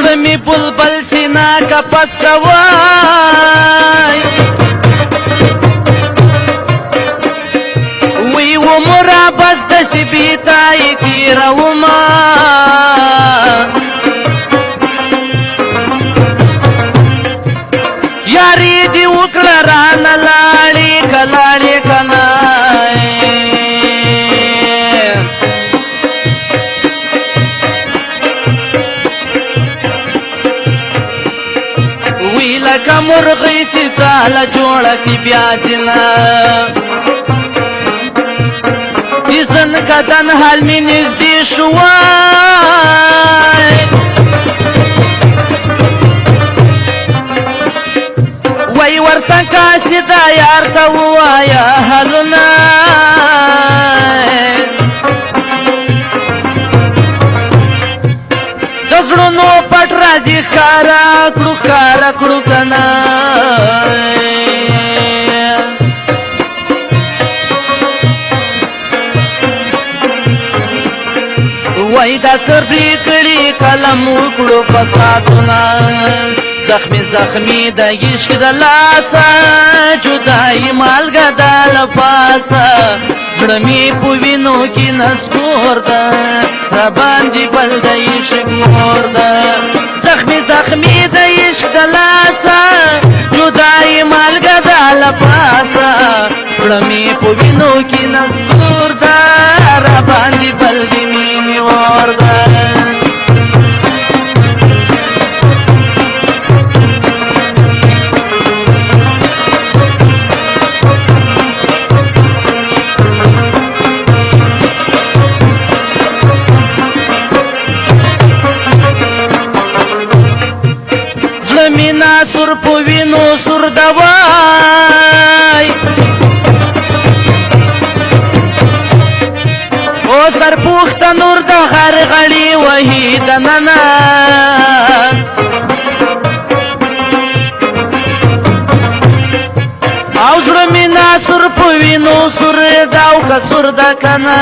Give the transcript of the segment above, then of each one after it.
زړه مې بلبل سینا کپس ته وای وی عمره بس داسې بېتایې تېرومه یاري دې وکړه رانه لاړې که لاړې که نه وی لکه مرغۍ چې ځاله جوړه کړي بیا ځینه د زن کدن حال مې نږدې شوی وی ورڅنګه سیده یار ته ووایه حالونه د زړونو پټ رازي ښکاره کړو ښکاره کړو که نه وای دا سر پرې کړي قلم وکړو فسادونه زخمی زخمی د عشق د لاسه جدایي مالګه د له پاسه زړه مې په وینو کې نسکور ده راباندې بل د عشق مور ده زخمی زخمی د عشق د لاسه جدایي مالګه د له پاسه زړه مې په وینو کې نسکور ده راباندې بل د مینې اور ده مینا سر په وینو سر دوای او سر پوخت نور د غرغړی وهی دننا او زړه مینا سر په وینو سر داو که سر د کنه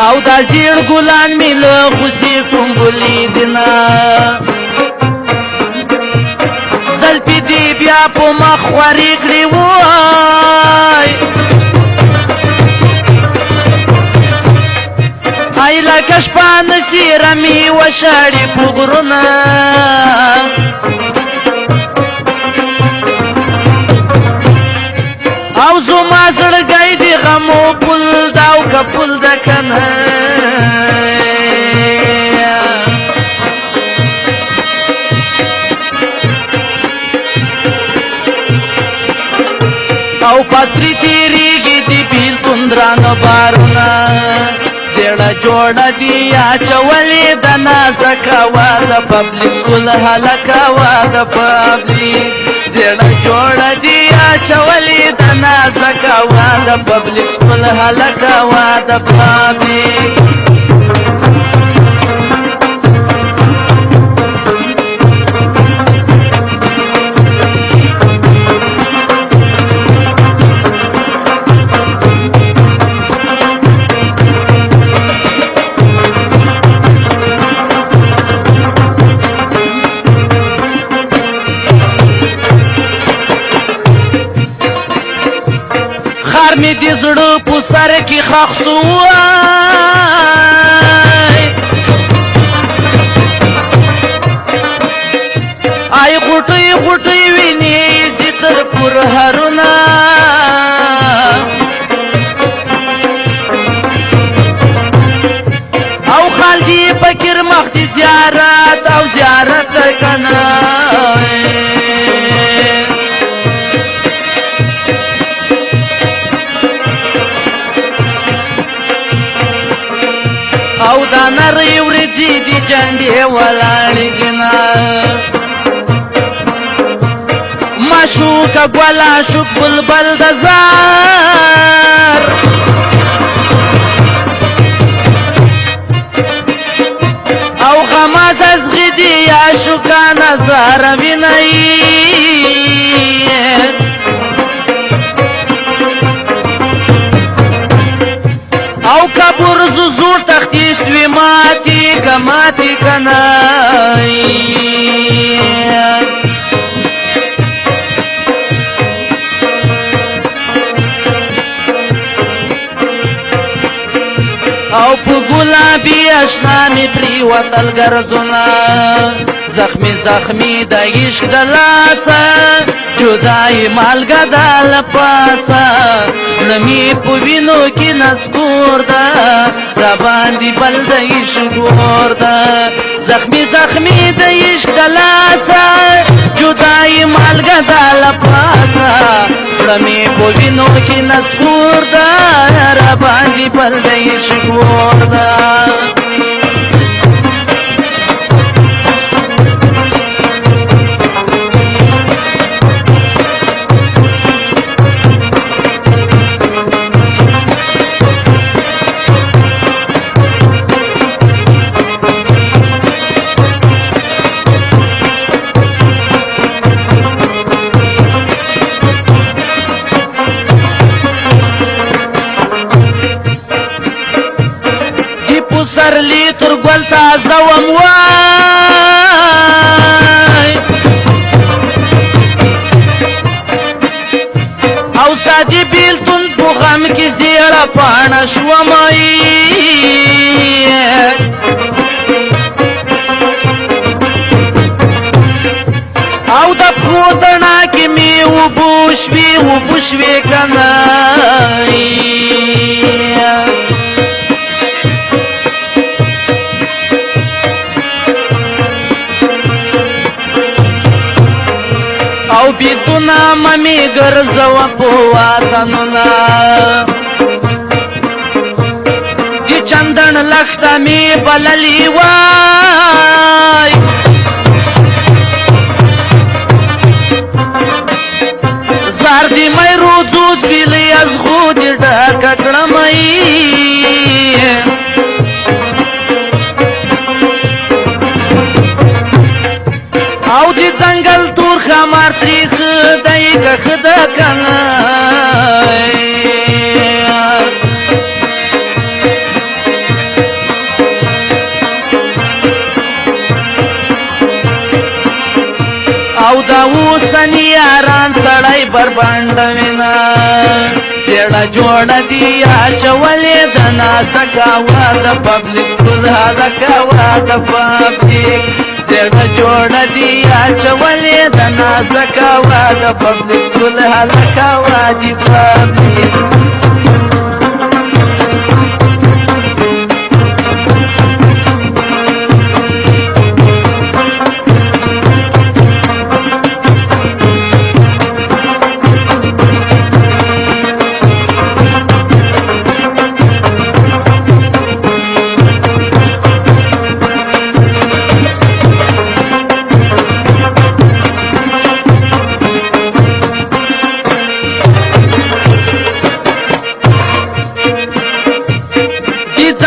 او دا زیړ ګلان مې له خوشي ټومبلي دینه زلفې دې بیا په مخ خورې کړې وای ای لکه شپه نسي رمې وشاړې په غرونه او زما زړګی د غمو پل دا او که پل ده که نه او پس پرې تېرېږي د بېلتون درانه بارونه زیړه جوړه دي اچولې د نازکه وا د پبلیک سول هلکه وا د پبلیک زیړه جوړه دي اچولې د نازکه وا د پبلیک سول هلکه وا د پبلیک خار می دی زړه په سر کې خاخ سوای آی غټي غټي ویني زتر پر هرونه او خالدي فکر مخ دي زیارت او زیارت کنه او دا نری ورځې دي جنډې ولاړې ګنا معشوقه ګل عاشق بلبل د زار او غماز از غدي عاشقانه زار ویني کماتی کنائی او په ګلابي اشنا می پریوتل ګرځونه زخمی زخمی د عشق د لاسه جدای مالګه د لپاسه زړه مې په وینو کې نسکور ده را باندې بل د عشق ګور ده زخمی زخمی د عشق د لاسه جدای مالګه د لپاسه زړه مې په وینو کې نسکور ده را باندې بل د عشق ګور ده سرلی تر گل تازه وم وای او ستا دی بیلتون په غم کې زیړه پاڼه شوم او د پښو تڼا کې مې اوبه شوې کنه او بیتونا ممی گرزو پو وطنونا دی چندن لختا می بللی وای زار دی می روزوز ویلی از خودی ڈاکا کڑمائی او دی زنگل تور خمار تریخ دای که خدا کنای او دا اوسنی یاران سړی بربنډوینا چېړه جوړه دی اچولې د نازکه وا د پبلک سکول هلکه وا د پبلک چېړه جوړه دی اچولې د نازکه وا د پبلک سکول هلکه وا د پبلک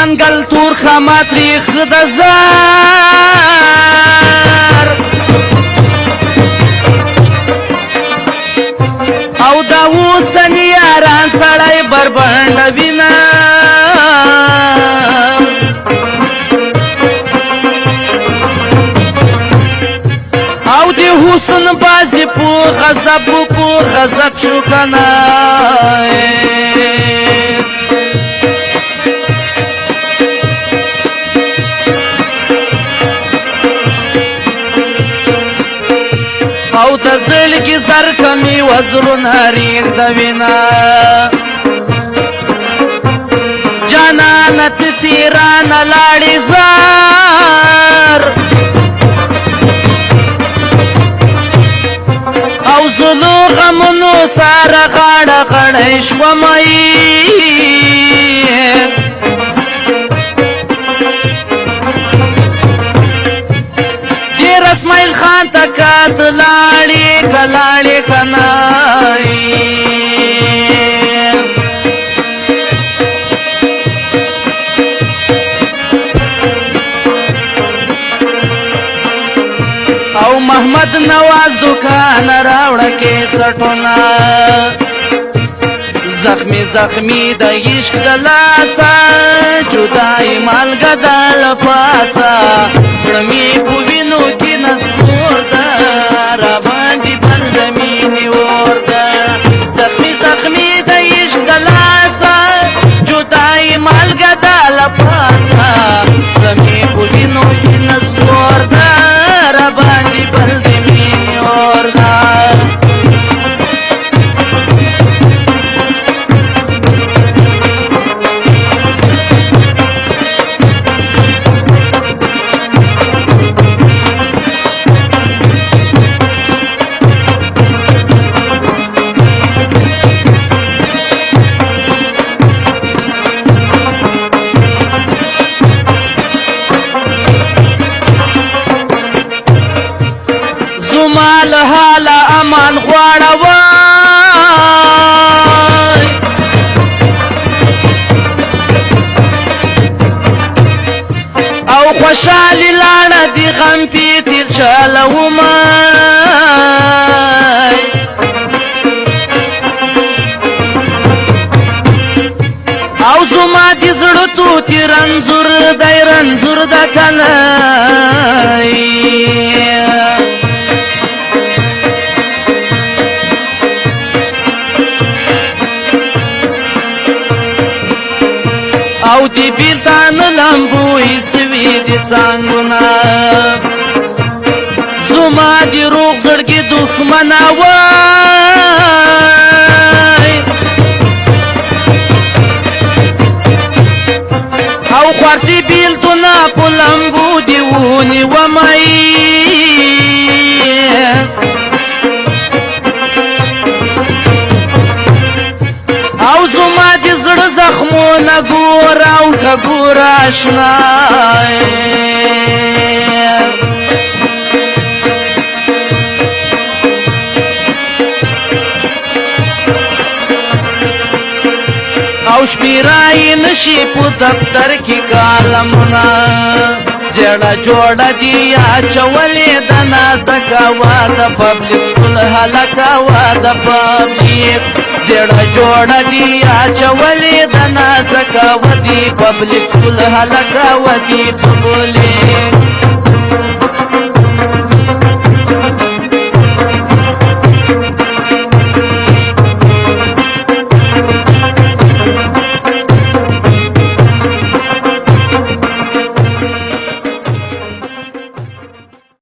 زنگل تور خامات ریخ د زار او دا اوسنی یاران سړی بربنډوینا او دی حسن باز دی پور غضب شو کنای او د زلګي زر کمی وزرونه ریږدوینا جانانه تسیرانه لاړې زار او زلو غمونو ساره غاړه غړی شومئ اسماعیل خان تکات لاړې کلاړې کنای او محمد نواز دکان راوړه کې سټونا زخمی زخمی د عشق د لاسه جدای مالګه د لپاسه زړه مې په وینو کې نسکور ده راباندې بل د مینې اور ده زخمی زخمی د عشق د لاسه جدای مالګه د لپاسه زړه مې په وینو کې نسکور ده راباندې بل د مینې اور ده زمال حال امان غواړه وای او خوشالي لاړه دي غم پې تیر شاله ومای او زما دي زړه توتي رنځور دی رنځور د کلی او دی بیلتان لمبوی سوی دی څنګهونه زما دی روغ زړګي دښمنه وای او خوارسي بیلتونه په لمبو دی ونیومای او زما د زړه زخمونه ګوره او که ګوره اشنای او شمیرای نشي په دفتر کې کالمونه زړه جوړه دي اچولې د نازکه وا د پبلک سکول هلکه وا د پبلک زړه جوړه دي اچولې د نازکه وا د پبلک سکول هلکه وا د پبلک